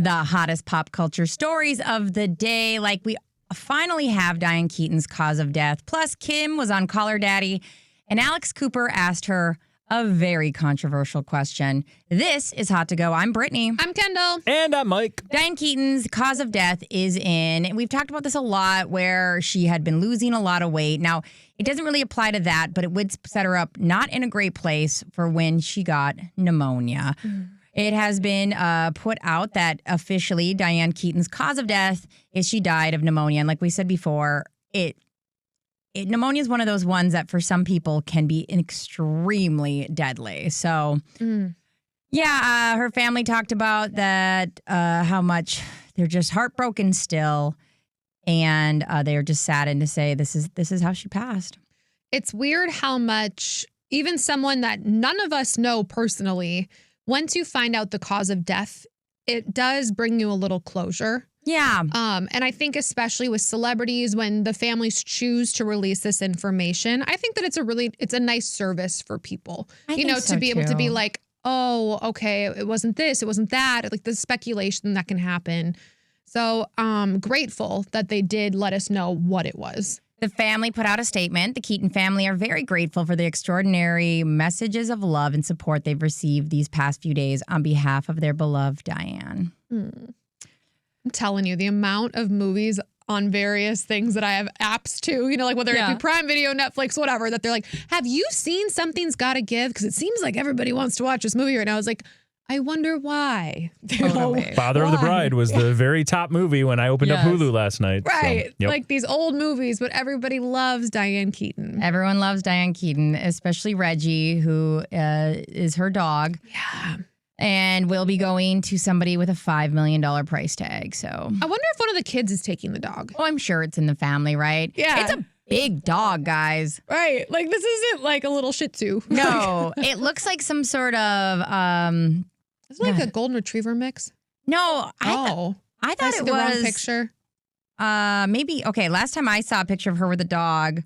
the hottest pop culture stories of the day. Like, we finally have Diane Keaton's cause of death. Plus, Kim was on Call Her Daddy, and Alex Cooper asked her a very controversial question. This is Hot to Go. I'm Brittany. I'm Kendall. And I'm Mike. Diane Keaton's cause of death is in, and we've talked about this a lot, where she had been losing a lot of weight. Now, it doesn't really apply to that, but it would set her up not in a great place for when she got pneumonia. It has been put out that officially Diane Keaton's cause of death is she died of pneumonia. And like we said before, pneumonia is one of those ones that for some people can be extremely deadly. So, her family talked about that, how much they're just heartbroken still. And they're just saddened to say this is how she passed. It's weird how much even someone that none of us know personally, once you find out the cause of death, it does bring you a little closure. Yeah. And I think especially with celebrities, when the families choose to release this information, I think that it's a nice service for people, to be able to be like, oh, okay, it wasn't this, it wasn't that, like the speculation that can happen. So grateful that they did let us know what it was. The family put out a statement. The Keaton family are very grateful for the extraordinary messages of love and support they've received these past few days on behalf of their beloved Diane. I'm telling you, the amount of movies on various things that I have apps to, like whether it be Prime Video, Netflix, whatever, that they're like, have you seen Something's Gotta Give? Because it seems like everybody wants to watch this movie right now. I was like, I wonder why. Father of the Bride was the very top movie when I opened up Hulu last night. Right. So, yep. Like these old movies, but everybody loves Diane Keaton. Everyone loves Diane Keaton, especially Reggie, who is her dog. Yeah. And will be going to somebody with a $5 million price tag. So I wonder if one of the kids is taking the dog. Oh, I'm sure it's in the family, right? Yeah. It's a big dog, guys. Right. Like, this isn't like a little Shih Tzu. No. It looks like some sort of... Is it like a golden retriever mix? No. I thought it the was... wrong picture. Maybe... Okay, last time I saw a picture of her with a dog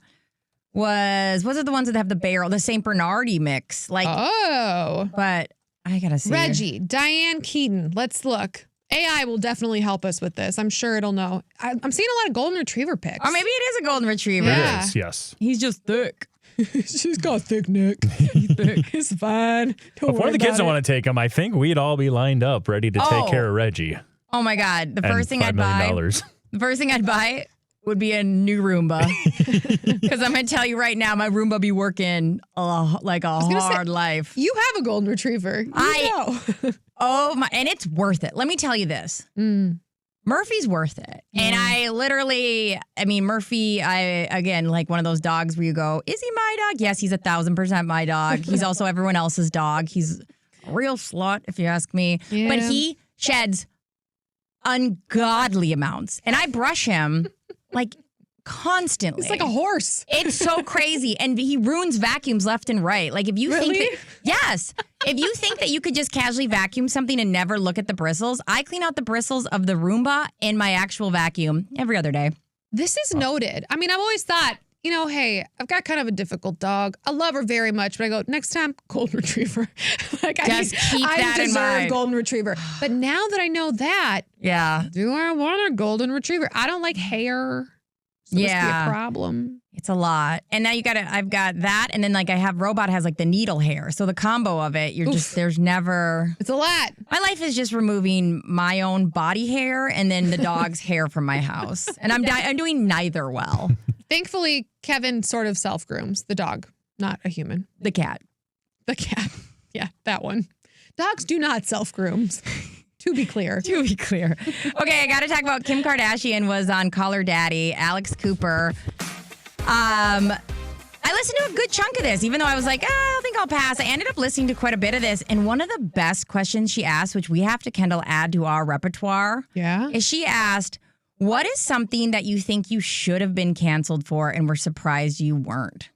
was it the ones that have the barrel? The St. Bernardi mix. Like. Oh. But... I gotta see. Reggie, Diane Keaton. Let's look. AI will definitely help us with this. I'm sure it'll know. I'm seeing a lot of golden retriever pics. Or maybe it is a golden retriever. Yeah. It is, yes. He's just thick. She's got thick neck. He's thick. It's fine. If one of the kids don't want to take him, I think we'd all be lined up ready to take care of Reggie. Oh my God. The first thing $5 million. The first thing I'd buy would be a new Roomba. Because I'm going to tell you right now, my Roomba be working like a hard life. You have a golden retriever. Oh my, and it's worth it. Let me tell you this. Murphy's worth it. And Murphy, again, like one of those dogs where you go, is he my dog? Yes, he's 1,000% my dog. He's also everyone else's dog. He's a real slut, if you ask me. Yeah. But he sheds ungodly amounts. And I brush him like constantly. It's like a horse. It's so crazy. And he ruins vacuums left and right. Like if you think if you think that you could just casually vacuum something and never look at the bristles, I clean out the bristles of the Roomba in my actual vacuum every other day. This is noted. I mean, I've always thought, hey, I've got kind of a difficult dog. I love her very much, but I go, next time, golden retriever. Like just keep that in mind. I deserve golden retriever. But now that I know that, do I want a golden retriever? I don't like hair. So this could be a problem. It's a lot. And now I've got that. And then like I have Robot has like the needle hair. So the combo of it, there's never. It's a lot. My life is just removing my own body hair and then the dog's hair from my house. And I'm doing neither well. Thankfully, Kevin sort of self-grooms the dog, not a human. The cat. The cat. Yeah, that one. Dogs do not self-grooms. To be clear. Okay, I got to talk about Kim Kardashian was on Call Her Daddy, Alex Cooper. I listened to a good chunk of this, even though I was like, I don't think I'll pass. I ended up listening to quite a bit of this. And one of the best questions she asked, which we have to, Kendall, add to our repertoire, is she asked, what is something that you think you should have been canceled for and were surprised you weren't?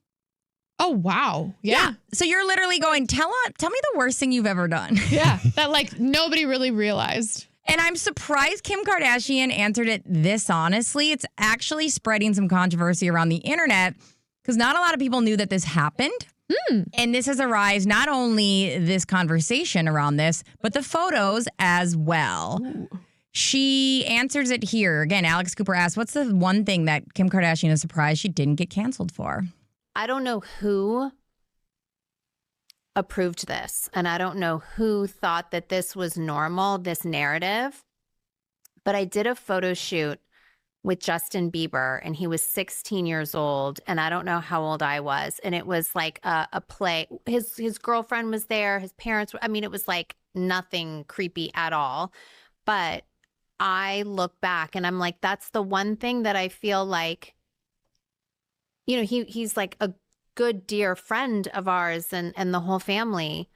Oh, wow. Yeah. So you're literally going, tell me the worst thing you've ever done. Yeah. That like nobody really realized. And I'm surprised Kim Kardashian answered it this honestly. It's actually spreading some controversy around the internet because not a lot of people knew that this happened. And this has arised not only this conversation around this, but the photos as well. Ooh. She answers it here. Again, Alex Cooper asks, what's the one thing that Kim Kardashian is surprised she didn't get canceled for? I don't know who approved this, and I don't know who thought that this was normal, this narrative, but I did a photo shoot with Justin Bieber, and he was 16 years old, and I don't know how old I was, and it was like a play. His girlfriend was there, his parents were, I mean, it was like nothing creepy at all, but I look back and I'm like, that's the one thing that I feel like, you know, he's like a good, dear friend of ours and the whole family.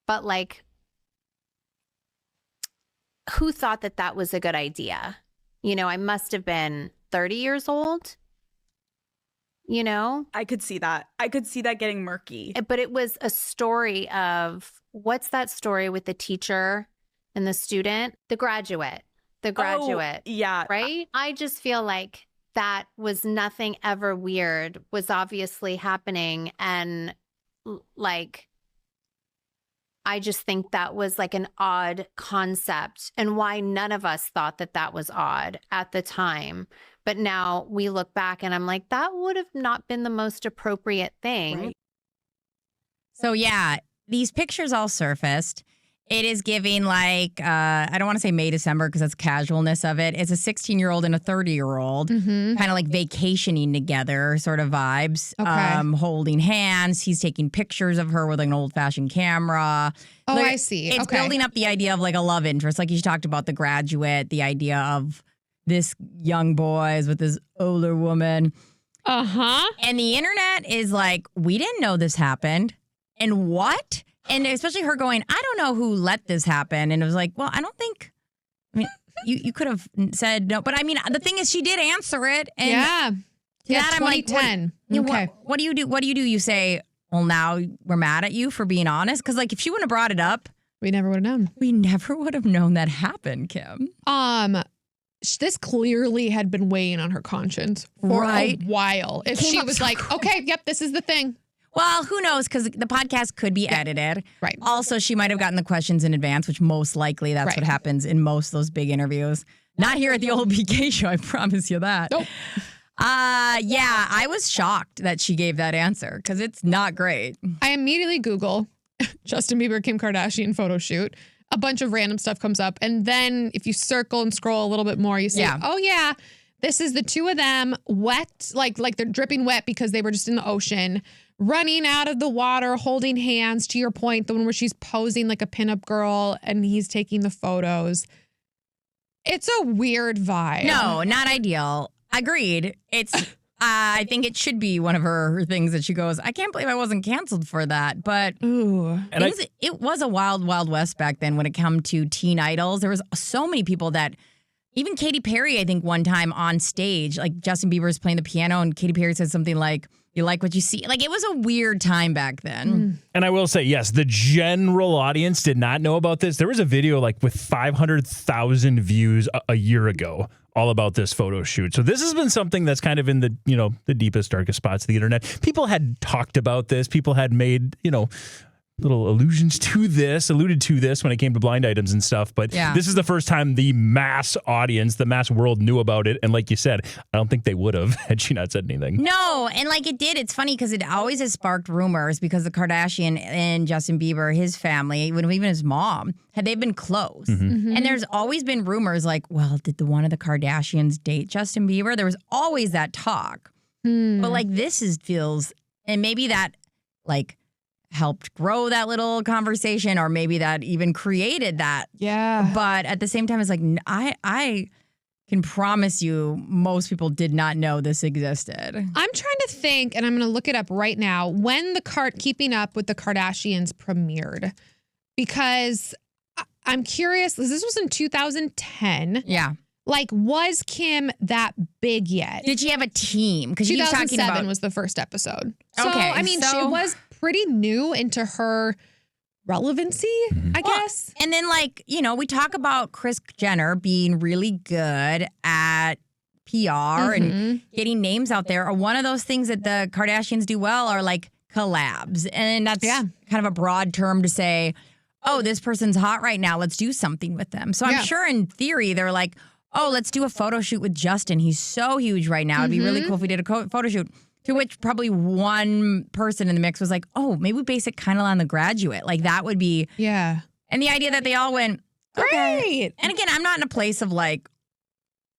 But like, who thought that that was a good idea? You know, I must have been 30 years old, you know? I could see that. I could see that getting murky. But it was a story of, what's that story with the teacher and the student? The Graduate. Oh, yeah. Right? I just feel like that was nothing ever weird, was obviously happening. And like, I just think that was like an odd concept, and why none of us thought that that was odd at the time. But now we look back and I'm like, that would have not been the most appropriate thing. Right. So yeah, these pictures all surfaced. It is giving like, I don't want to say May, December because that's casualness of it. It's a 16-year-old and a 30-year-old kind of like vacationing together sort of vibes, holding hands. He's taking pictures of her with like an old-fashioned camera. Oh, Like, I see. It's building up the idea of like a love interest. Like you talked about The Graduate, the idea of this young boy is with this older woman. And the internet is like, we didn't know this happened. And what? And especially her going, I don't know who let this happen. And it was like, well, I don't think, I mean, you could have said no. But I mean, the thing is, she did answer it. And yeah. that I'm like, 2010. what do you do? What do you do? You say, well, now we're mad at you for being honest. Because like, if she wouldn't have brought it up, We never would have known. we never would have known that happened, Kim. This clearly had been weighing on her conscience for Right. a while. If Came she up was so like, okay, yep, this is the thing. Well, who knows? Because the podcast could be edited. Right. Also, she might have gotten the questions in advance, which most likely that's Right. what happens in most of those big interviews. Not here at the old BK show, I promise you that. Nope. Yeah, I was shocked that she gave that answer because it's not great. I immediately Google Justin Bieber, Kim Kardashian photo shoot. A bunch of random stuff comes up. And then if you circle and scroll a little bit more, you see, oh yeah, this is the two of them wet, like they're dripping wet because they were just in the ocean, running out of the water, holding hands, to your point, the one where she's posing like a pinup girl and he's taking the photos. It's a weird vibe. No, not ideal. Agreed. It's I think it should be one of her things that she goes, I can't believe I wasn't canceled for that. But it was a wild, wild west back then when it came to teen idols. There was so many people that, even Katy Perry, I think one time on stage, like Justin Bieber was playing the piano and Katy Perry said something like, you like what you see. Like, it was a weird time back then. And I will say, yes, the general audience did not know about this. There was a video like with 500,000 views a year ago all about this photo shoot. So this has been something that's kind of in the, you know, the deepest, darkest spots of the internet. People had talked about this. People had made, you know, little alluded to this when it came to blind items and stuff. But this is the first time the mass audience, the mass world knew about it. And like you said, I don't think they would have had she not said anything. No, and like it did. It's funny because it always has sparked rumors because the Kardashian and Justin Bieber, his family, even his mom, they've been close. And there's always been rumors like, well, did one of the Kardashians date Justin Bieber? There was always that talk. But like this feels, and maybe that like helped grow that little conversation, or maybe that even created that. Yeah. But at the same time, it's like, I can promise you most people did not know this existed. I'm trying to think, and I'm going to look it up right now, when the Keeping Up with the Kardashians premiered. Because I'm curious, this was in 2010. Yeah. Like, was Kim that big yet? Did she have a team? Because you were talking 2007 about was the first episode. So, Okay, I mean, she was pretty new into her relevancy, I guess. And then, like, you know, we talk about Kris Jenner being really good at PR and getting names out there. Or one of those things that the Kardashians do well are like collabs. And that's kind of a broad term to say, oh, this person's hot right now. Let's do something with them. So I'm sure in theory, they're like, oh, let's do a photo shoot with Justin. He's so huge right now. It'd be really cool if we did a photo shoot. To which probably one person in the mix was like, oh, maybe we base it kind of on The Graduate. Like that would be. Yeah. And the idea that they all went, Great. Okay. And again, I'm not in a place of like.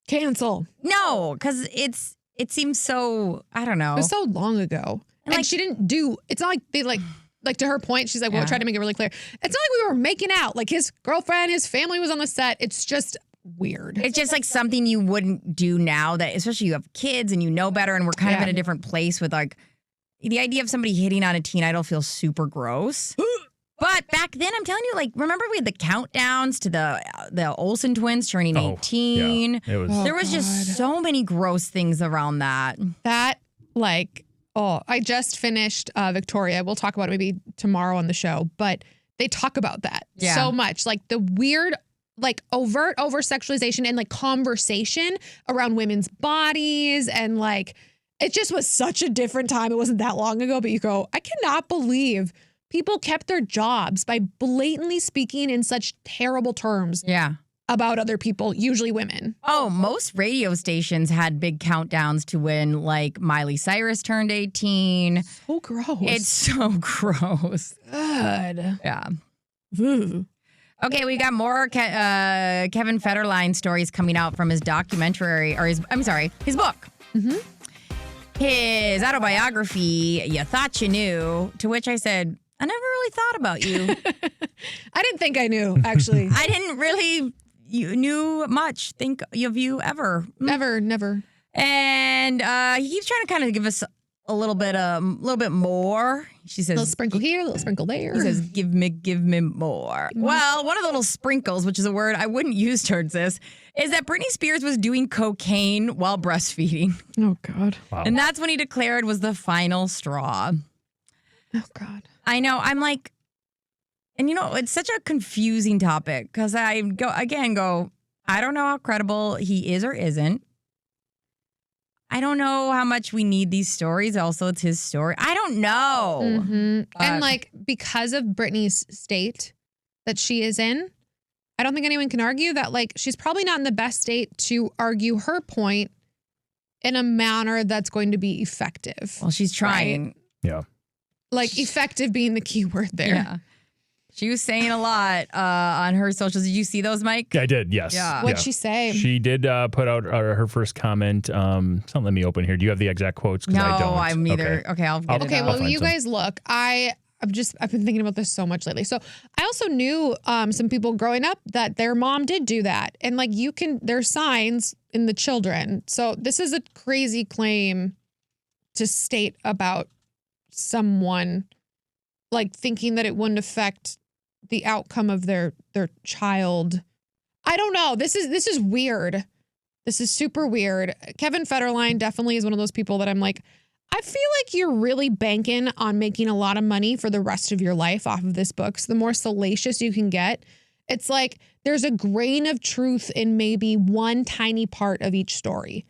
Cancel. No, because it seems so, I don't know. It was so long ago. And like, she didn't do, it's not like they like to her point, she's like, well, try to make it really clear. It's not like we were making out. Like his girlfriend, his family was on the set. It's just weird. It's just like something you wouldn't do now that, especially you have kids and you know better and we're kind of in a different place with like, the idea of somebody hitting on a teen idol feels super gross. But back then, I'm telling you, like, remember we had the countdowns to the Olsen twins turning 18? Yeah. There was just so many gross things around that. That, like, I just finished Victoria. We'll talk about it maybe tomorrow on the show. But they talk about that so much. Like, the weird, like, overt over-sexualization and, like, conversation around women's bodies. And, like, it just was such a different time. It wasn't that long ago. But you go, I cannot believe people kept their jobs by blatantly speaking in such terrible terms about other people, usually women. Oh, most radio stations had big countdowns to when, like, Miley Cyrus turned 18. So gross. It's so gross. God. Yeah. Okay, we got more Kevin Federline stories coming out from his documentary, or his book. Mm-hmm. His autobiography, You Thought You Knew, to which I said, I never really thought about you. I didn't think I knew, actually. I didn't really knew much think of you ever. Never. And he keeps trying to kind of give us a little bit more. She says, a little sprinkle here, a little sprinkle there. He says, give me more. Well, one of the little sprinkles, which is a word I wouldn't use towards this, is that Britney Spears was doing cocaine while breastfeeding. Oh, God. Wow. And that's when he declared was the final straw. Oh, God. I know. I'm like, and you know, it's such a confusing topic because I go, I don't know how credible he is or isn't. I don't know how much we need these stories. Also, it's his story. I don't know. Mm-hmm. And like, because of Britney's state that she is in, I don't think anyone can argue that, like, she's probably not in the best state to argue her point in a manner that's going to be effective. Well, she's trying. Right? Yeah. Like, effective being the key word there. Yeah. She was saying a lot on her socials. Did you see those, Mike? I did, yes. Yeah. What'd she say? She did put out her first comment. Let me open here. Do you have the exact quotes? No, I don't. I'm either. Okay, I'll get it. Okay, up. well, you guys look. I've been thinking about this so much lately. So I also knew some people growing up that their mom did do that. And like there's signs in the children. So this is a crazy claim to state about someone like thinking that it wouldn't affect the outcome of their child. I don't know. This is weird. This is super weird. Kevin Federline definitely is one of those people that I'm like, I feel like you're really banking on making a lot of money for the rest of your life off of this book. So the more salacious you can get, it's like there's a grain of truth in maybe one tiny part of each story.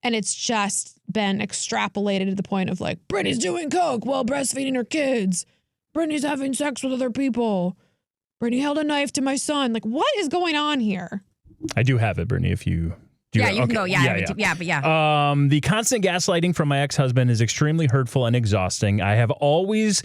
And it's just been extrapolated to the point of like, Britney's doing coke while breastfeeding her kids. Britney's having sex with other people. Britney held a knife to my son. Like, what is going on here? I do have it, Brittany, if you... You can go. Yeah. The constant gaslighting from my ex-husband is extremely hurtful and exhausting. I have always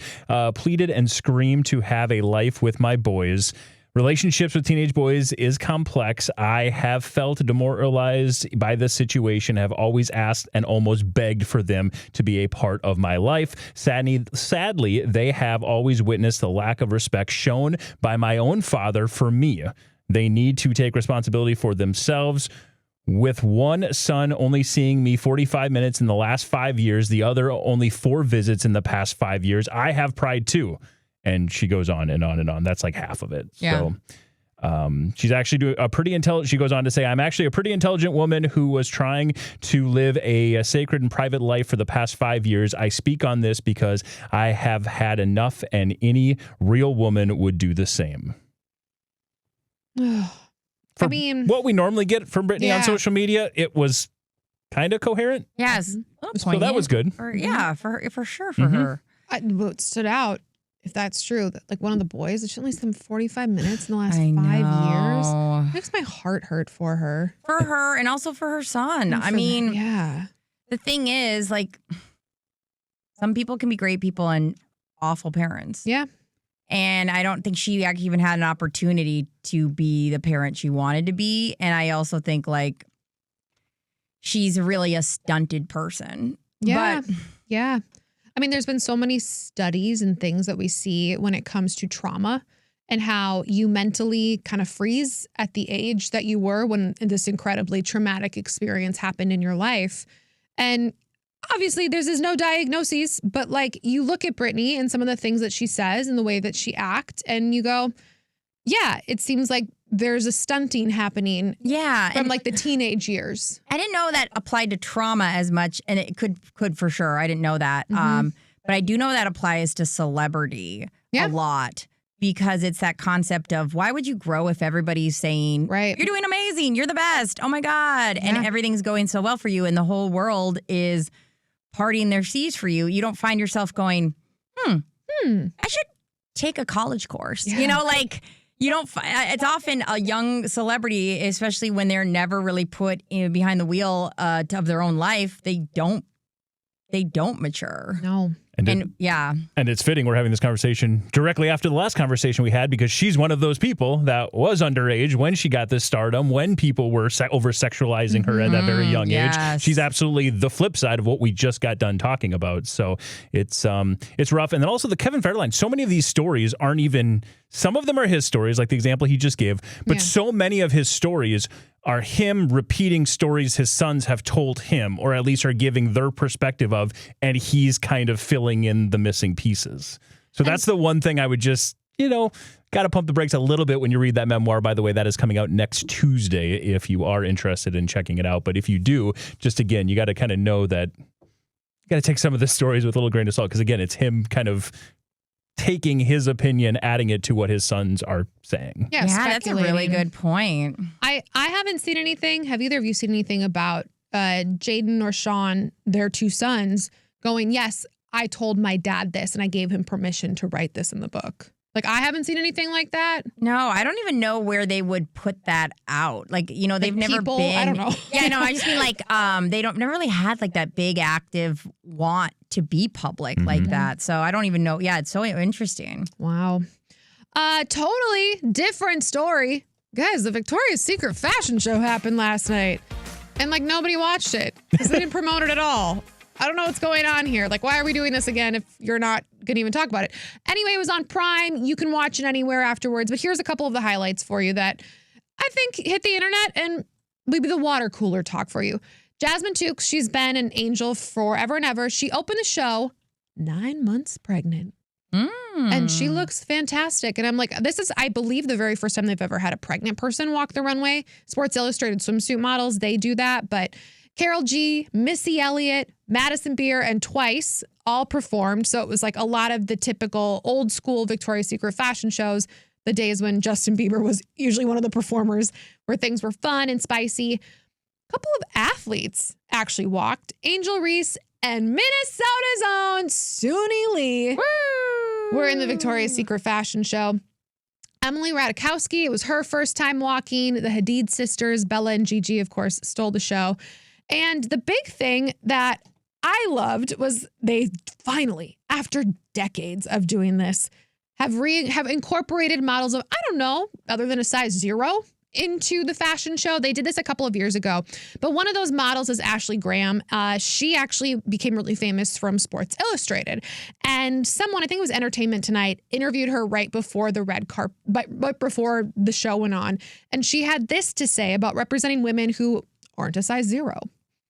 pleaded and screamed to have a life with my boys. Relationships with teenage boys is complex. I have felt demoralized by this situation, have always asked and almost begged for them to be a part of my life. Sadly, they have always witnessed the lack of respect shown by my own father for me. They need to take responsibility for themselves. With one son only seeing me 45 minutes in the last 5 years, the other only 4 visits in the past 5 years, I have pride too. And she goes on and on and on. That's like half of it. Yeah. So she's actually a pretty intelligent. She goes on to say, I'm actually a pretty intelligent woman who was trying to live a sacred and private life for the past 5 years. I speak on this because I have had enough, and any real woman would do the same. I mean, what we normally get from Britney on social media, it was kind of coherent. Yes. So that was good. For sure for her. what stood out if that's true, that like one of the boys, it should at least them 45 minutes in the last 5 years. It makes my heart hurt for her. For her and also for her son. I mean, the thing is, like, some people can be great people and awful parents. Yeah. And I don't think she actually even had an opportunity to be the parent she wanted to be. And I also think, like, she's really a stunted person. Yeah. But, yeah. I mean, there's been so many studies and things that we see when it comes to trauma and how you mentally kind of freeze at the age that you were when this incredibly traumatic experience happened in your life. And obviously there's no diagnoses, but like you look at Britney and some of the things that she says and the way that she acts and you go, yeah, it seems like there's a stunting happening from like the teenage years. I didn't know that applied to trauma as much, and it could for sure. I didn't know that. But I do know that applies to celebrity a lot because it's that concept of why would you grow if everybody's saying, you're doing amazing, you're the best, oh my God, and everything's going so well for you, and the whole world is partying their seas for you. You don't find yourself going, I should take a college course. You know, like... You don't. It's often a young celebrity, especially when they're never really put behind the wheel of their own life. They don't mature. No. And it's fitting we're having this conversation directly after the last conversation we had because she's one of those people that was underage when she got this stardom, when people were over-sexualizing her at a very young age. She's absolutely the flip side of what we just got done talking about. So it's rough. And then also the Kevin Federline. So many of these stories aren't even, some of them are his stories, like the example he just gave, but so many of his stories are him repeating stories his sons have told him, or at least are giving their perspective of, and he's kind of filling in the missing pieces. So that's the one thing I would just, got to pump the brakes a little bit when you read that memoir. By the way, that is coming out next Tuesday if you are interested in checking it out. But if you do, just again, you got to kind of know that you got to take some of the stories with a little grain of salt because, again, it's him kind of taking his opinion, adding it to what his sons are saying. Yeah, that's a really good point. I haven't seen anything. Have either of you seen anything about Jaden or Sean, their two sons, going, yes, I told my dad this and I gave him permission to write this in the book? Like, I haven't seen anything like that. No, I don't even know where they would put that out. Like, they've never been. I don't know. Yeah, no, I just mean like they never really had like that big active want to be public like that. So I don't even know. Yeah, it's so interesting. Wow. Totally different story. Guys, the Victoria's Secret fashion show happened last night. And like nobody watched it because they didn't promote it at all. I don't know what's going on here. Like, why are we doing this again if you're not going to even talk about it? Anyway, it was on Prime. You can watch it anywhere afterwards. But here's a couple of the highlights for you that I think hit the internet and maybe the water cooler talk for you. Jasmine Tookes, she's been an angel forever and ever. She opened the show 9 months pregnant. And she looks fantastic. And I'm like, this is, I believe, the very first time they've ever had a pregnant person walk the runway. Sports Illustrated swimsuit models, they do that. But Carol G, Missy Elliott, Madison Beer, and Twice all performed. So it was like a lot of the typical old school Victoria's Secret fashion shows, the days when Justin Bieber was usually one of the performers, where things were fun and spicy. A couple of athletes actually walked. Angel Reese and Minnesota's own Suni Lee were in the Victoria's Secret fashion show. Emily Ratajkowski, it was her first time walking. The Hadid sisters, Bella and Gigi, of course, stole the show. And the big thing that I loved was they finally, after decades of doing this, have incorporated models of, I don't know, other than a size 0 into the fashion show. They did this a couple of years ago. But one of those models is Ashley Graham. She actually became really famous from Sports Illustrated. And someone, I think it was Entertainment Tonight, interviewed her right before the red carpet, right before the show went on. And she had this to say about representing women who aren't a size 0.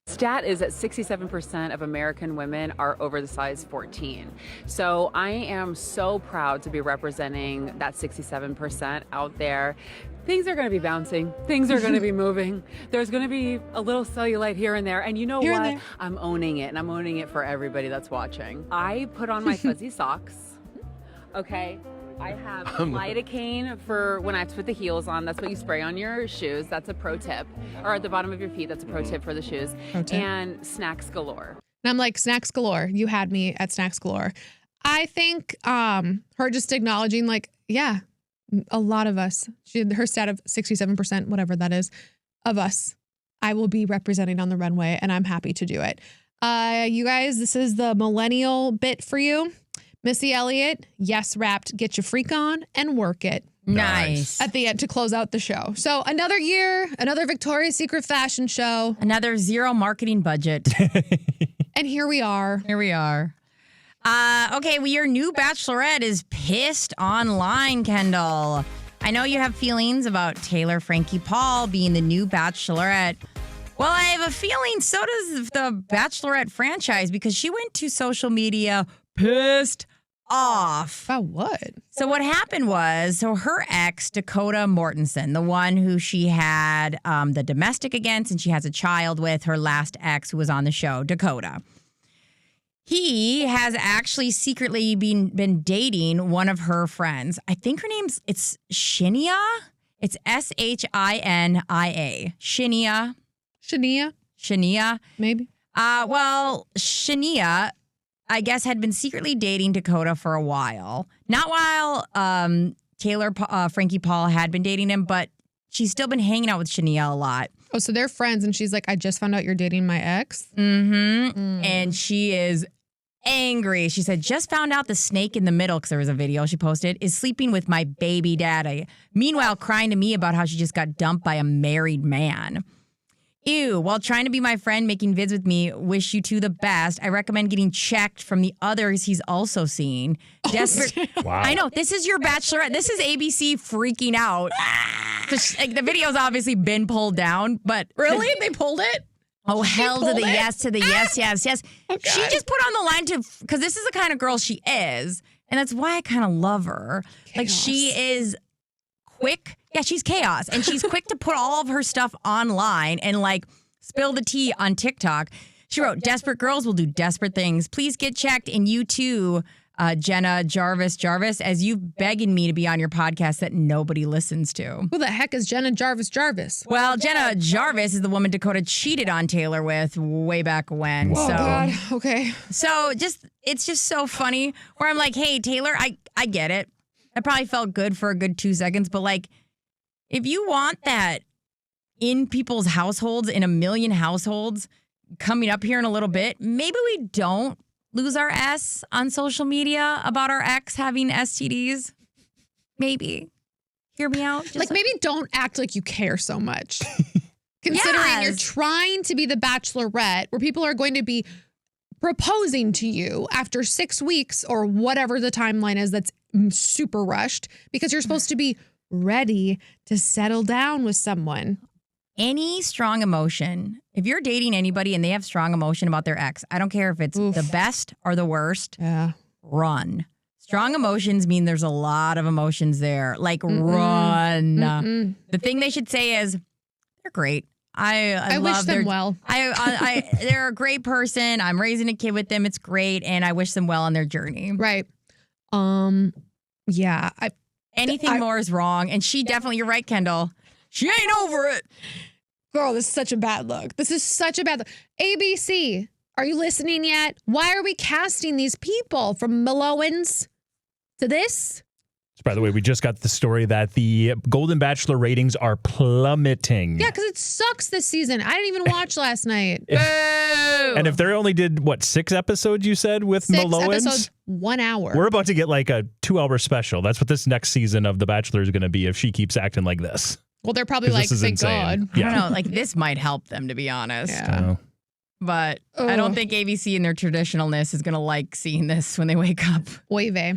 Stat is that 67% of American women are over the size 14. So I am so proud to be representing that 67% out there. Things are going to be bouncing. Things are going to be moving. There's going to be a little cellulite here and there. And you know what? I'm owning it, and I'm owning it for everybody that's watching. I put on my fuzzy socks. Okay. I have lidocaine for when I have to put the heels on. That's what you spray on your shoes. That's a pro tip. Or at the bottom of your feet. That's a pro tip for the shoes. And snacks galore. And I'm like, snacks galore. You had me at snacks galore. I think her just acknowledging like, yeah, a lot of us, her stat of 67%, whatever that is, of us, I will be representing on the runway, and I'm happy to do it. You guys, this is the millennial bit for you. Missy Elliott, yes, wrapped, get your freak on and work it. Nice. At the end to close out the show. So another year, another Victoria's Secret fashion show. Another zero marketing budget. And here we are. Here we are. Okay, well, your new Bachelorette is pissed online, Kendall. I know you have feelings about Taylor Frankie Paul being the new Bachelorette. Well, I have a feeling so does the Bachelorette franchise because she went to social media pissed off. About what? So what happened was, her ex, Dakota Mortensen, the one who she had the domestic against and she has a child with, her last ex who was on the show, Dakota. He has actually secretly been dating one of her friends. I think her it's Shinia. It's Shinia. Shinia. Maybe. Well, Shinia, I guess, had been secretly dating Dakota for a while. Not while Taylor Frankie Paul had been dating him, but she's still been hanging out with Shinia a lot. Oh, so they're friends, and she's like, I just found out you're dating my ex? Mm-hmm. And she is angry. She said, just found out the snake in the middle, because there was a video she posted, is sleeping with my baby daddy. Meanwhile, crying to me about how she just got dumped by a married man. Ew, while trying to be my friend, making vids with me, wish you two the best. I recommend getting checked from the others he's also seeing. Desperate. Wow. I know, this is your Bachelorette. This is ABC freaking out. The video's obviously been pulled down, but... Really? They pulled it? Oh, hell to the yes, to the yes. Oh, she just put on the line because this is the kind of girl she is. And that's why I kind of love her. Chaos. Like, she is quick. Yeah, she's chaos. And she's quick to put all of her stuff online and, like, spill the tea on TikTok. She wrote, desperate girls will do desperate things. Please get checked. And you too, Jenna Jarvis, as you've begging me to be on your podcast that nobody listens to. Who the heck is Jenna Jarvis? Well, Jenna Jarvis is the woman Dakota cheated on Taylor with way back when. Oh, God. Okay. So it's just so funny where I'm like, hey, Taylor, I get it. I probably felt good for a good 2 seconds, but like, if you want that in people's households, in a million households coming up here in a little bit, maybe we don't lose our S on social media about our ex having STDs. Maybe. Hear me out. Like, maybe don't act like you care so much. Considering you're trying to be the Bachelorette where people are going to be proposing to you after 6 weeks or whatever the timeline is that's super rushed because you're supposed to be ready to settle down with someone. Any strong emotion, if you're dating anybody and they have strong emotion about their ex, I don't care if it's the best or the worst, run. Strong emotions mean there's a lot of emotions there. Like, run. The thing they should say is, they're great. I wish love them well. They're a great person. I'm raising a kid with them. It's great. And I wish them well on their journey. Right. Yeah. Anything more is wrong. And she definitely, you're right, Kendall. She ain't over it. Girl, this is such a bad look. This is such a bad look. ABC, are you listening yet? Why are we casting these people from Malowans to this? By the way, we just got the story that the Golden Bachelor ratings are plummeting. Yeah, because it sucks this season. I didn't even watch last night. And if they only did, 6 episodes, you said, with 6 Malowans? episodes, 1 hour. We're about to get like a 2-hour special. That's what this next season of The Bachelor is going to be if she keeps acting like this. Well, they're probably like, thank God. I don't know. Like, this might help them, to be honest. Yeah. But I don't think ABC in their traditionalness is going to like seeing this when they wake up. Oy vey.